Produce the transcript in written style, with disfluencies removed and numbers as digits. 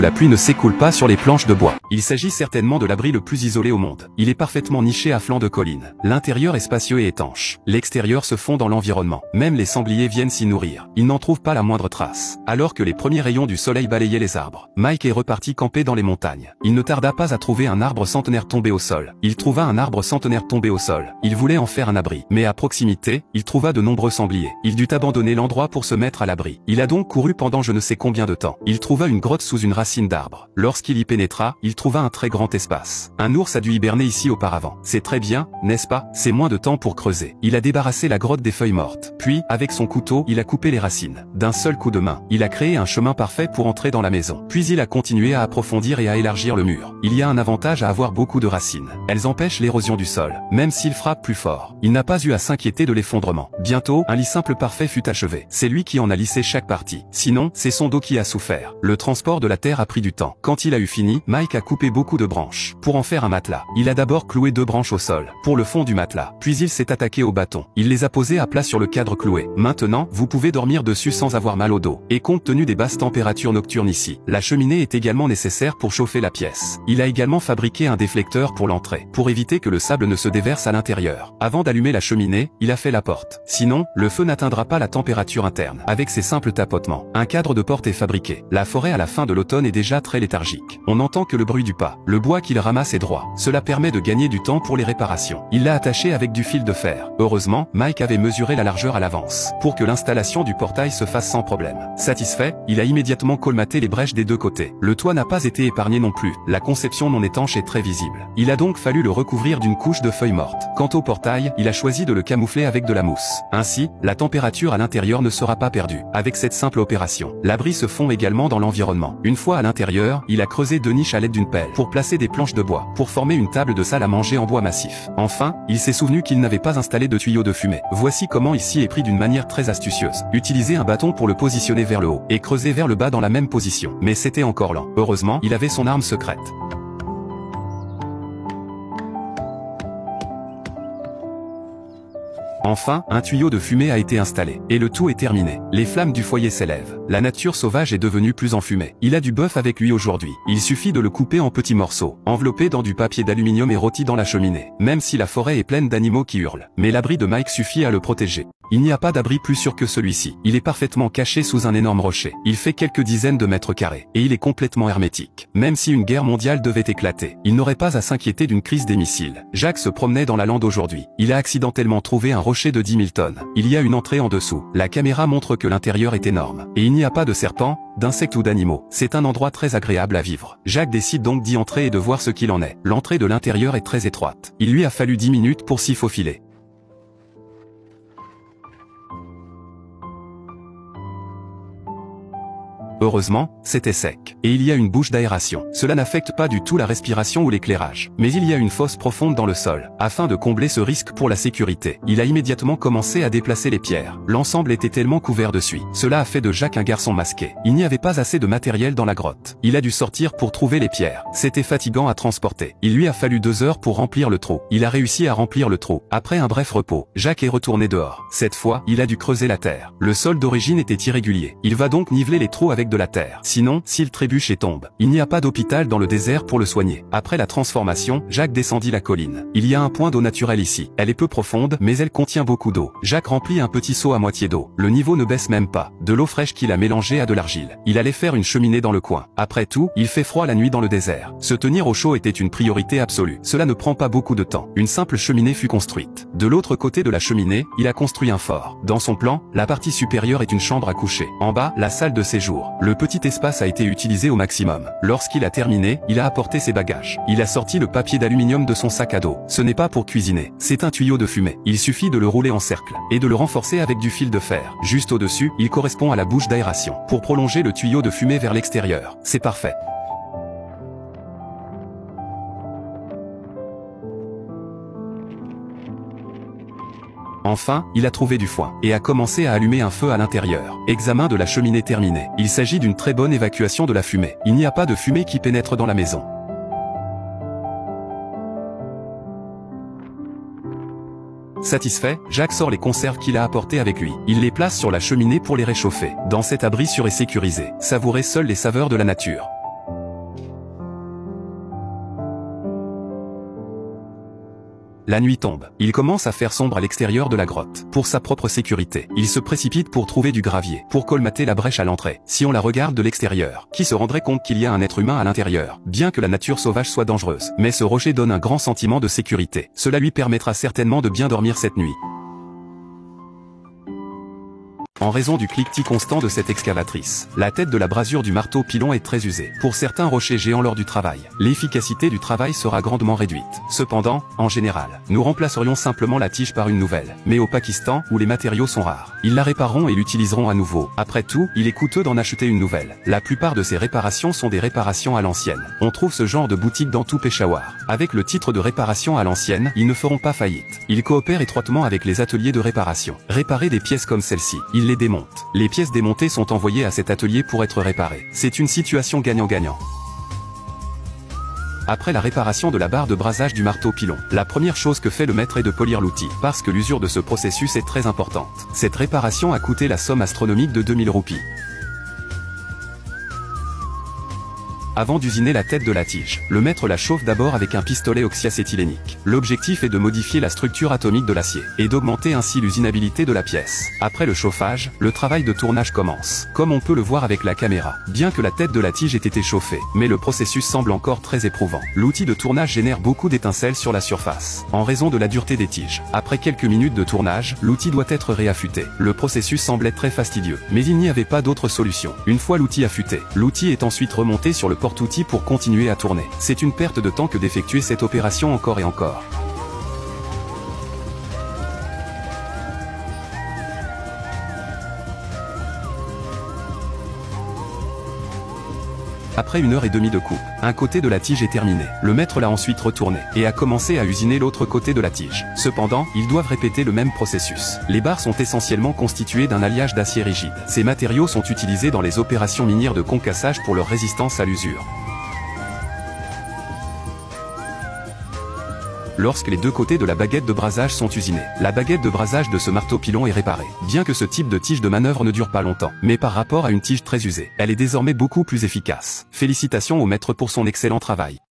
la pluie ne s'écoule pas sur les planches de bois. Il s'agit certainement de l'abri le plus isolé au monde. Il est parfaitement niché à flanc de colline. L'intérieur est spacieux et étanche. L'extérieur se fond dans l'environnement. Même les sangliers viennent s'y nourrir. Ils n'en trouvent pas la moindre trace. Alors que les premiers rayons du soleil balayaient les arbres, Mike est reparti camper dans les montagnes. Il ne tarda pas à trouver un arbre centenaire tombé au sol. Il trouva un arbre centenaire tombé au sol. Il voulait en faire un abri. Mais à proximité, il trouva de nombreux sangliers. Il dut abandonner l'endroit pour se mettre à l'abri. Il a donc couru pendant je ne sais combien de temps. Il trouva une grotte sous une racine d'arbre. Lorsqu'il y pénétra, il trouva un très grand espace. Un ours a dû hiberner ici auparavant. C'est très bien, n'est-ce pas? C'est moins de temps pour creuser. Il a débarrassé la grotte des feuilles mortes. Puis, avec son couteau, il a coupé les racines. D'un seul coup de main, il a créé un chemin parfait pour entrer dans la maison. Puis il a continué à approfondir et à élargir le mur. Il y a un avantage à avoir beaucoup de racines. Elles empêchent l'érosion du sol, même s'il frappe plus fort. Il n'a pas eu à s'inquiéter de l'effondrement. Bientôt, un lit simple parfait fut achevé. C'est lui qui en a lissé chaque partie. Sinon, c'est son dos qui a souffert. Le transport de la terre a pris du temps. Quand il a eu fini, Mike a coupé beaucoup de branches. Pour en faire un matelas, il a d'abord cloué 2 branches au sol, pour le fond du matelas. Puis il s'est attaqué au bâton. Il les a posées à plat sur le cadre cloué. Maintenant, vous pouvez dormir dessus sans avoir mal au dos. Et compte tenu des basses températures nocturnes ici, la cheminée est également nécessaire pour chauffer la pièce. Il a également fabriqué un déflecteur pour l'entrée, pour éviter que le sable ne se déverse à l'intérieur. Avant d'allumer la cheminée, il a fait la porte. Sinon, le feu n'atteindra pas la température interne. Avec ces simples tapotements, un cadre de porte est fabriqué. La forêt à la fin de l'automne est déjà très léthargique. On n'entend que le bruit du pas. Le bois qu'il ramasse est droit. Cela permet de gagner du temps pour les réparations. Il l'a attaché avec du fil de fer. Heureusement, Mike avait mesuré la largeur à l'avance, pour que l'installation du portail se fasse sans problème. Satisfait, il a immédiatement colmaté les brèches des 2 côtés. Le toit n'a pas été épargné non plus. La conception non étanche est très visible. Il a donc fallu le recouvrir d'une couche de feuilles mortes. Quant au portail, il a choisi de le camoufler avec de la mousse. Ainsi, la température à l'intérieur ne sera pas perdue. Avec cette simple opération, l'abri se fond également dans l'environnement. Une fois à l'intérieur, il a creusé 2 niches à l'aide d'une pelle pour placer des planches de bois, pour former une table de salle à manger en bois massif. Enfin, il s'est souvenu qu'il n'avait pas installé de tuyau de fumée. Voici comment ici est pris d'une manière très astucieuse. Utilisez un bâton pour le positionner vers le haut, et creuser vers le bas dans la même position. Mais c'était encore lent. Heureusement, il avait son arme secrète. Enfin, un tuyau de fumée a été installé. Et le tout est terminé. Les flammes du foyer s'élèvent. La nature sauvage est devenue plus enfumée. Il a du bœuf avec lui aujourd'hui. Il suffit de le couper en petits morceaux, enveloppé dans du papier d'aluminium et rôti dans la cheminée. Même si la forêt est pleine d'animaux qui hurlent. Mais l'abri de Mike suffit à le protéger. Il n'y a pas d'abri plus sûr que celui-ci. Il est parfaitement caché sous un énorme rocher. Il fait quelques dizaines de mètres carrés. Et il est complètement hermétique. Même si une guerre mondiale devait éclater, il n'aurait pas à s'inquiéter d'une crise des missiles. Jacques se promenait dans la lande aujourd'hui. Il a accidentellement trouvé un rocher de 10 000 tonnes. Il y a une entrée en dessous. La caméra montre que l'intérieur est énorme. Et il n'y a pas de serpents, d'insectes ou d'animaux. C'est un endroit très agréable à vivre. Jacques décide donc d'y entrer et de voir ce qu'il en est. L'entrée de l'intérieur est très étroite. Il lui a fallu 10 minutes pour s'y faufiler. Heureusement, c'était sec. Et il y a une bouche d'aération. Cela n'affecte pas du tout la respiration ou l'éclairage. Mais il y a une fosse profonde dans le sol. Afin de combler ce risque pour la sécurité, il a immédiatement commencé à déplacer les pierres. L'ensemble était tellement couvert de suie. Cela a fait de Jacques un garçon masqué. Il n'y avait pas assez de matériel dans la grotte. Il a dû sortir pour trouver les pierres. C'était fatigant à transporter. Il lui a fallu 2 heures pour remplir le trou. Il a réussi à remplir le trou. Après un bref repos, Jacques est retourné dehors. Cette fois, il a dû creuser la terre. Le sol d'origine était irrégulier. Il va donc niveler les trous avec de la terre. Sinon, s'il trébuche et tombe, il n'y a pas d'hôpital dans le désert pour le soigner. Après la transformation, Jacques descendit la colline. Il y a un point d'eau naturelle ici. Elle est peu profonde, mais elle contient beaucoup d'eau. Jacques remplit un petit seau à moitié d'eau. Le niveau ne baisse même pas. De l'eau fraîche qu'il a mélangée à de l'argile. Il allait faire une cheminée dans le coin. Après tout, il fait froid la nuit dans le désert. Se tenir au chaud était une priorité absolue. Cela ne prend pas beaucoup de temps. Une simple cheminée fut construite. De l'autre côté de la cheminée, il a construit un fort. Dans son plan, la partie supérieure est une chambre à coucher. En bas, la salle de séjour. Le petit espace a été utilisé au maximum. Lorsqu'il a terminé, il a apporté ses bagages. Il a sorti le papier d'aluminium de son sac à dos. Ce n'est pas pour cuisiner, c'est un tuyau de fumée. Il suffit de le rouler en cercle et de le renforcer avec du fil de fer. Juste au-dessus, il correspond à la bouche d'aération pour prolonger le tuyau de fumée vers l'extérieur. C'est parfait. Enfin, il a trouvé du foin, et a commencé à allumer un feu à l'intérieur. Examen de la cheminée terminé. Il s'agit d'une très bonne évacuation de la fumée. Il n'y a pas de fumée qui pénètre dans la maison. Satisfait, Jacques sort les conserves qu'il a apportées avec lui. Il les place sur la cheminée pour les réchauffer. Dans cet abri sûr et sécurisé, savourez seuls les saveurs de la nature. La nuit tombe. Il commence à faire sombre à l'extérieur de la grotte. Pour sa propre sécurité, il se précipite pour trouver du gravier, pour colmater la brèche à l'entrée. Si on la regarde de l'extérieur, qui se rendrait compte qu'il y a un être humain à l'intérieur, bien que la nature sauvage soit dangereuse. Mais ce rocher donne un grand sentiment de sécurité. Cela lui permettra certainement de bien dormir cette nuit. En raison du cliquetis constant de cette excavatrice, la tête de la brasure du marteau pilon est très usée. Pour certains rochers géants lors du travail, l'efficacité du travail sera grandement réduite. Cependant, en général, nous remplacerions simplement la tige par une nouvelle. Mais au Pakistan, où les matériaux sont rares, ils la répareront et l'utiliseront à nouveau. Après tout, il est coûteux d'en acheter une nouvelle. La plupart de ces réparations sont des réparations à l'ancienne. On trouve ce genre de boutique dans tout Peshawar. Avec le titre de réparation à l'ancienne, ils ne feront pas faillite. Ils coopèrent étroitement avec les ateliers de réparation. Réparer des pièces comme celle-ci, ils les démontent. Les pièces démontées sont envoyées à cet atelier pour être réparées. C'est une situation gagnant-gagnant. Après la réparation de la barre de brasage du marteau pilon, la première chose que fait le maître est de polir l'outil, parce que l'usure de ce processus est très importante. Cette réparation a coûté la somme astronomique de 2000 roupies. Avant d'usiner la tête de la tige, le maître la chauffe d'abord avec un pistolet oxyacéthylénique. L'objectif est de modifier la structure atomique de l'acier, et d'augmenter ainsi l'usinabilité de la pièce. Après le chauffage, le travail de tournage commence, comme on peut le voir avec la caméra. Bien que la tête de la tige ait été chauffée, mais le processus semble encore très éprouvant. L'outil de tournage génère beaucoup d'étincelles sur la surface, en raison de la dureté des tiges. Après quelques minutes de tournage, l'outil doit être réaffûté. Le processus semblait très fastidieux, mais il n'y avait pas d'autre solution. Une fois l'outil affûté, l'outil est ensuite remonté sur le porte-outil pour continuer à tourner. C'est une perte de temps que d'effectuer cette opération encore et encore. Après 1h30 de coupe, un côté de la tige est terminé. Le maître l'a ensuite retourné, et a commencé à usiner l'autre côté de la tige. Cependant, ils doivent répéter le même processus. Les barres sont essentiellement constituées d'un alliage d'acier rigide. Ces matériaux sont utilisés dans les opérations minières de concassage pour leur résistance à l'usure. Lorsque les deux côtés de la baguette de brasage sont usinés, la baguette de brasage de ce marteau pilon est réparée. Bien que ce type de tige de manœuvre ne dure pas longtemps, mais par rapport à une tige très usée, elle est désormais beaucoup plus efficace. Félicitations au maître pour son excellent travail.